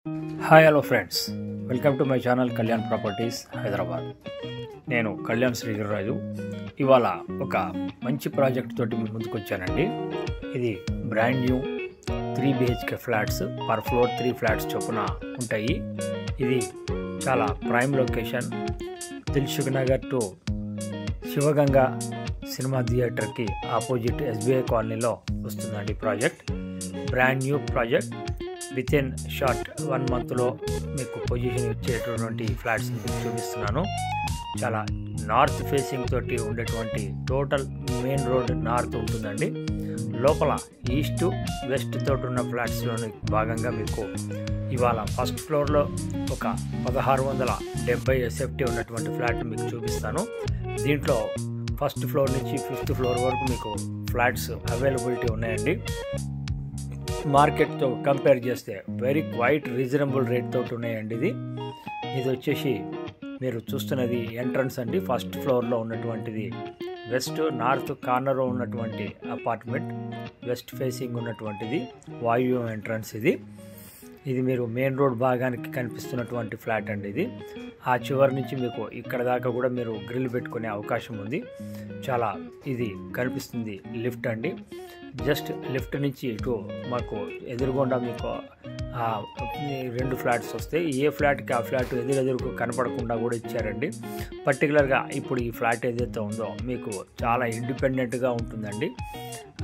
Hi hello friends, welcome to my channel Kalyan properties Hyderabad. నేను కళ్యాణ్ శ్రీగిరిరాజు. ఇవాళ ఒక మంచి ప్రాజెక్ట్ తోటి మీ ముందుకు వచ్చానండి. ఇది brand new 3 BHK flats, per floor 3 flats చొప్పున ఉంటాయి. ఇది చాలా prime location, Dilsukh Nagar to Shivaganga cinema థియేటర్కి ఆపోజిట్ SBI కాలనీలో వస్తుందండి project. Brand new project. With in short 1 మంత్లో మీకు పొజిషన్ ఇచ్చేటటువంటి ఫ్లాట్స్ని చూపిస్తున్నాను. చాలా నార్త్ ఫేసింగ్ తోటి ఉండేటువంటి టోటల్ మెయిన్ రోడ్ నార్త్ ఉంటుందండి. లోపల ఈస్ట్ వెస్ట్ తోటి ఉన్న ఫ్లాట్స్లోని భాగంగా మీకు ఇవాళ ఫస్ట్ ఫ్లోర్లో ఒక 1670 SFT ఉన్నటువంటి ఫ్లాట్ మీకు చూపిస్తాను. దీంట్లో ఫస్ట్ ఫ్లోర్ నుంచి 5th ఫ్లోర్ వరకు మీకు ఫ్లాట్స్ అవైలబిలిటీ ఉన్నాయండి. మార్కెట్తో కంపేర్ చేస్తే వెరీ క్వైట్ రీజనబుల్ రేట్ తోటి ఉన్నాయండి. ఇది వచ్చేసి మీరు చూస్తున్నది ఎంట్రన్స్ అండి. ఫస్ట్ ఫ్లోర్లో ఉన్నటువంటిది వెస్ట్ నార్త్ కార్నర్లో ఉన్నటువంటి అపార్ట్మెంట్, వెస్ట్ ఫేసింగ్ ఉన్నటువంటిది వాయువ్యం ఎంట్రన్స్. ఇది మీరు మెయిన్ రోడ్ భాగానికి కనిపిస్తున్నటువంటి ఫ్లాట్ అండి. ఆ చివరి నుంచి మీకు ఇక్కడ దాకా కూడా మీరు గ్రిల్ పెట్టుకునే అవకాశం ఉంది. చాలా ఇది కనిపిస్తుంది లిఫ్ట్ అండి. జస్ట్ లిఫ్ట్ నుంచి ఇటు మాకు ఎదురుగుండా మీకు 2 ఫ్లాట్స్ వస్తాయి. ఏ ఫ్లాట్కి ఆ ఫ్లాట్ ఎదురుకు కనపడకుండా కూడా ఇచ్చారండి. పర్టికులర్గా ఇప్పుడు ఈ ఫ్లాట్ ఏదైతే ఉందో మీకు చాలా ఇండిపెండెంట్గా ఉంటుందండి.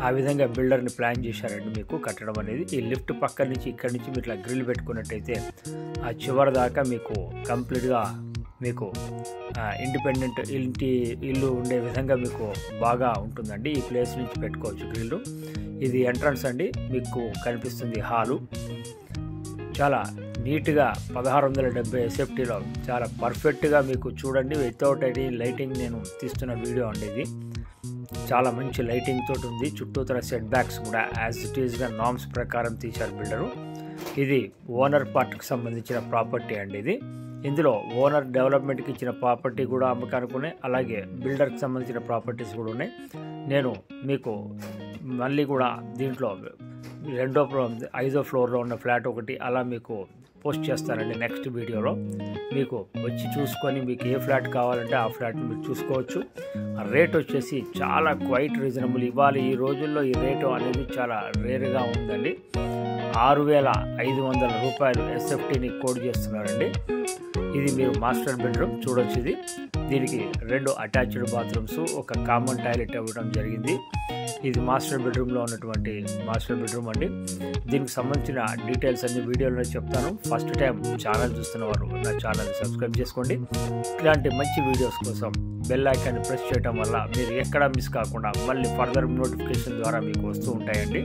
ఆ విధంగా బిల్డర్ని ప్లాన్ చేశారండి మీకు కట్టడం అనేది. ఈ లిఫ్ట్ పక్క నుంచి ఇక్కడి నుంచి మీరు ఇట్లా గ్రిల్ పెట్టుకున్నట్టయితే ఆ చివరి దాకా మీకు కంప్లీట్గా మీకు ఇండిపెండెంట్ ఇల్లు ఉండే విధంగా మీకు బాగా ఉంటుందండి. ఈ ప్లేస్ నుంచి పెట్టుకోవచ్చు గ్రిల్లు. ఇది ఎంట్రన్స్ అండి. మీకు కనిపిస్తుంది హాలు. చాలా నీట్గా 1670 SFTలో చాలా పర్ఫెక్ట్గా మీకు చూడండి. వితౌట్ ఎనీ లైటింగ్ నేను తీస్తున్న వీడియో అండి. ఇది చాలా మంచి లైటింగ్ తోటి ఉంది. చుట్టూతర సెట్ బ్యాక్స్ కూడా యాజ్ ఇట్ ఈస్గా నామ్స్ ప్రకారం తీశారు బిల్డరు. ఇది ఓనర్ పార్ట్కి సంబంధించిన ప్రాపర్టీ అండి. ఇందులో ఓనర్ డెవలప్మెంట్కి ఇచ్చిన ప్రాపర్టీ కూడా అమ్మకానికి ఉన్నాయి, అలాగే బిల్డర్కి సంబంధించిన ప్రాపర్టీస్ కూడా ఉన్నాయి. నేను మీకు మళ్ళీ కూడా దీంట్లో 5వ ఫ్లోర్లో ఉన్న ఫ్లాట్ ఒకటి అలా మీకు పోస్ట్ చేస్తానండి నెక్స్ట్ వీడియోలో. మీకు వచ్చి చూసుకొని మీకు ఏ ఫ్లాట్ కావాలంటే ఆ ఫ్లాట్ని మీరు చూసుకోవచ్చు. రేట్ వచ్చేసి చాలా క్వైట్ రీజనబుల్. ఇవాళ ఈ రోజుల్లో ఈ రేటు అనేది చాలా రేర్గా ఉందండి. 6,500 రూపాయలు SFTని కోడ్ చేస్తున్నారండి. ఇది మీరు మాస్టర్ బెడ్రూమ్ చూడొచ్చు. దీనికి 2 అటాచ్డ్ బాత్రూమ్స్, ఒక కామన్ టాయిలెట్ ఇవ్వడం జరిగింది. ఇది మాస్టర్ బెడ్రూమ్లో ఉన్నటువంటి మాస్టర్ బెడ్రూమ్ అండి. దీనికి సంబంధించిన డీటెయిల్స్ అన్ని వీడియోలో చెప్తాను. ఫస్ట్ టైం ఛానల్ చూస్తున్నవారు నా ఛానల్ సబ్స్క్రైబ్ చేసుకోండి. ఇలాంటి మంచి వీడియోస్ కోసం బెల్ ఐకాన్ని ప్రెస్ చేయడం వల్ల మీరు ఎక్కడా మిస్ కాకుండా మళ్ళీ ఫర్దర్ నోటిఫికేషన్ ద్వారా మీకు వస్తూ ఉంటాయండి.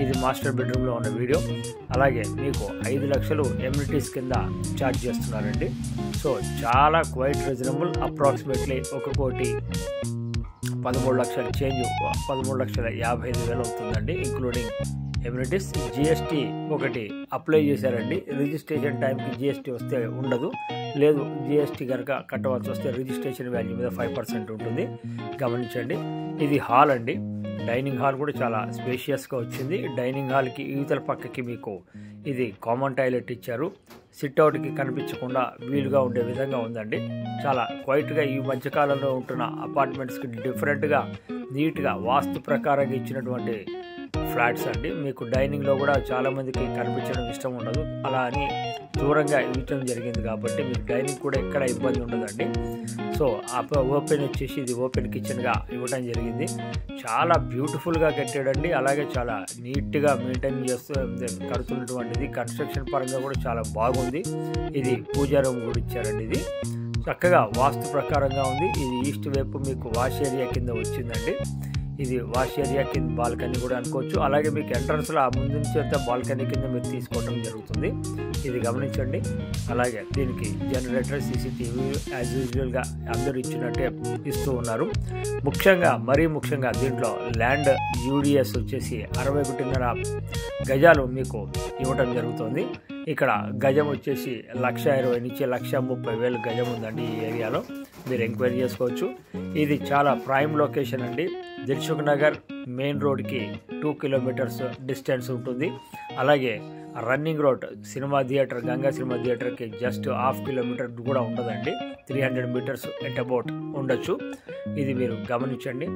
ఇది మాస్టర్ బెడ్రూమ్లో ఉన్న వీడియో. అలాగే మీకు 5 లక్షలు ఎమ్యూనిటీస్ కింద ఛార్జ్ చేస్తున్నారండి. సో చాలా క్వైట్ రీజనబుల్. అప్రాక్సిమేట్లీ 1,13 లక్షల చేంజ్, 13,55,000 అవుతుందండి ఇంక్లూడింగ్ ఎమ్యూనిటీస్. GST ఒకటి అప్లై చేశారండి. రిజిస్ట్రేషన్ టైంకి GST వస్తే ఉండదు, లేదు GST కనుక కట్టవలసి వస్తే రిజిస్ట్రేషన్ వాల్యూ మీద 5% ఉంటుంది. గమనించండి. ఇది హాల్ అండి. డైనింగ్ హాల్ కూడా చాలా స్పేషియస్గా వచ్చింది. డైనింగ్ హాల్కి ఈతల పక్కకి మీకు ఇది కామన్ టాయిలెట్ ఇచ్చారు. సిట్అవుట్కి కనిపించకుండా వీలుగా ఉండే విధంగా ఉందండి. చాలా క్వైట్గా ఈ మధ్యకాలంలో ఉంటున్న అపార్ట్మెంట్స్కి డిఫరెంట్గా నీట్గా వాస్తు ప్రకారంగా ఇచ్చినటువంటి ఫ్లాట్స్ అండి. మీకు డైనింగ్లో కూడా చాలామందికి కనిపించడం ఇష్టం ఉండదు, అలా అని దూరంగా ఇవ్వటం జరిగింది కాబట్టి మీకు డైనింగ్ కూడా ఎక్కడ ఇబ్బంది ఉండదండి. సో ఓపెన్ వచ్చేసి ఇది ఓపెన్ కిచెన్గా ఇవ్వడం జరిగింది. చాలా బ్యూటిఫుల్గా కట్టాడండి. అలాగే చాలా నీట్గా మెయింటైన్ చేస్తూ కడుతున్నటువంటిది. కన్స్ట్రక్షన్ పరంగా కూడా చాలా బాగుంది. ఇది పూజా రూమ్ కూడా ఇచ్చారండి. ఇది చక్కగా వాస్తు ప్రకారంగా ఉంది. ఇది ఈస్ట్ వైపు మీకు వాష్ ఏరియా కింద వచ్చిందండి. ఇది వాష్ ఏరియా కింద బాల్కనీ కూడా అనుకోవచ్చు. అలాగే మీకు ఎంట్రన్స్లో ఆ ముందు నుంచి అంతా బాల్కనీ కింద మీరు తీసుకోవడం జరుగుతుంది. ఇది గమనించండి. అలాగే దీనికి జనరేటర్, CCTV యాజ్ యూజువల్గా అందరూ ఇచ్చినట్టే ఇస్తూ ఉన్నారు. మరీ ముఖ్యంగా దీంట్లో ల్యాండ్ UDS వచ్చేసి 61.5 గజాలు మీకు ఇవ్వడం జరుగుతుంది. ఇక్కడ గజం వచ్చేసి 1,20,000 నుంచి 1,30,000 గజం ఉందండి ఈ ఏరియాలో. మీరు ఎంక్వైరీ చేసుకోవచ్చు. ఇది చాలా ప్రైమ్ లొకేషన్ అండి. దిల్సుఖ్ నగర్ మెయిన్ రోడ్కి 2 కిలోమీటర్స్ డిస్టెన్స్ ఉంటుంది. అలాగే running road cinema theatre, Ganga cinema థియేటర్కి జస్ట్ హాఫ్ కిలోమీటర్ కూడా ఉండదండి, 300 మీటర్స్ ఎట్ అబౌట్ ఉండొచ్చు. ఇది మీరు గమనించండి.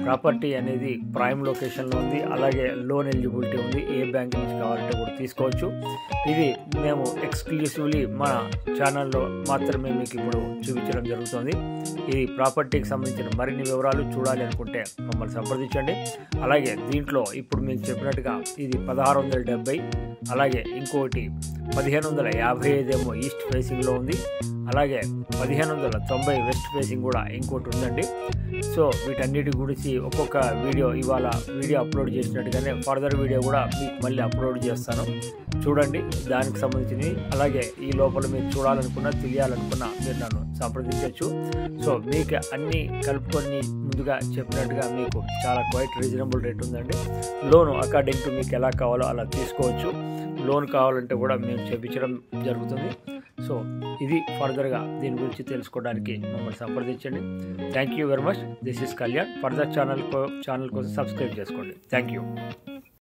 ప్రాపర్టీ అనేది ప్రైమ్ లొకేషన్లో ఉంది, అలాగే లోన్ ఎలిజిబిలిటీ ఉంది, ఏ బ్యాంక్ నుంచి కావాలంటే కూడా తీసుకోవచ్చు. ఇది మేము ఎక్స్క్లూసివ్లీ మన ఛానల్లో మాత్రమే మీకు ఇప్పుడు చూపించడం జరుగుతుంది. ఈ ప్రాపర్టీకి సంబంధించిన మరిన్ని వివరాలు చూడాలి అనుకుంటే మమ్మల్ని సంప్రదించండి. అలాగే దీంట్లో ఇప్పుడు మీకు చెప్పినట్టుగా ఇది 1670, అలాగే ఇంకోటి 1555 ఏమో ఈస్ట్ ఫేసింగ్లో ఉంది, అలాగే 1590 వెస్ట్ ఫేసింగ్ కూడా ఇంకోటి ఉందండి. సో వీటన్నిటి గురించి ఒక్కొక్క వీడియో ఇవాళ వీడియో అప్లోడ్ చేసినట్టుగానే ఫర్దర్ వీడియో కూడా మీకు మళ్ళీ అప్లోడ్ చేస్తాను, చూడండి దానికి సంబంధించినవి. అలాగే ఈ లోపల మీరు చూడాలనుకున్నా తెలియాలనుకున్నా మీరు నన్ను సంప్రదించవచ్చు. సో మీకు అన్నీ కలుపుకొని ముందుగా చెప్పినట్టుగా మీకు చాలా క్వైట్ రీజనబుల్ రేట్ ఉందండి. లోను అకార్డింగ్ టు మీకు ఎలా కావాలో అలా తీసుకోవచ్చు. లోన్ కావాలంటే కూడా మేము చేయించడం జరుగుతుంది. సో ఇది ఫర్దర్గా దీని గురించి తెలుసుకోవడానికి మమ్మల్ని సంప్రదించండి. Thank you very much. This is Kalyan. Further channel కోసం సబ్స్క్రైబ్ చేసుకోండి. Thank you.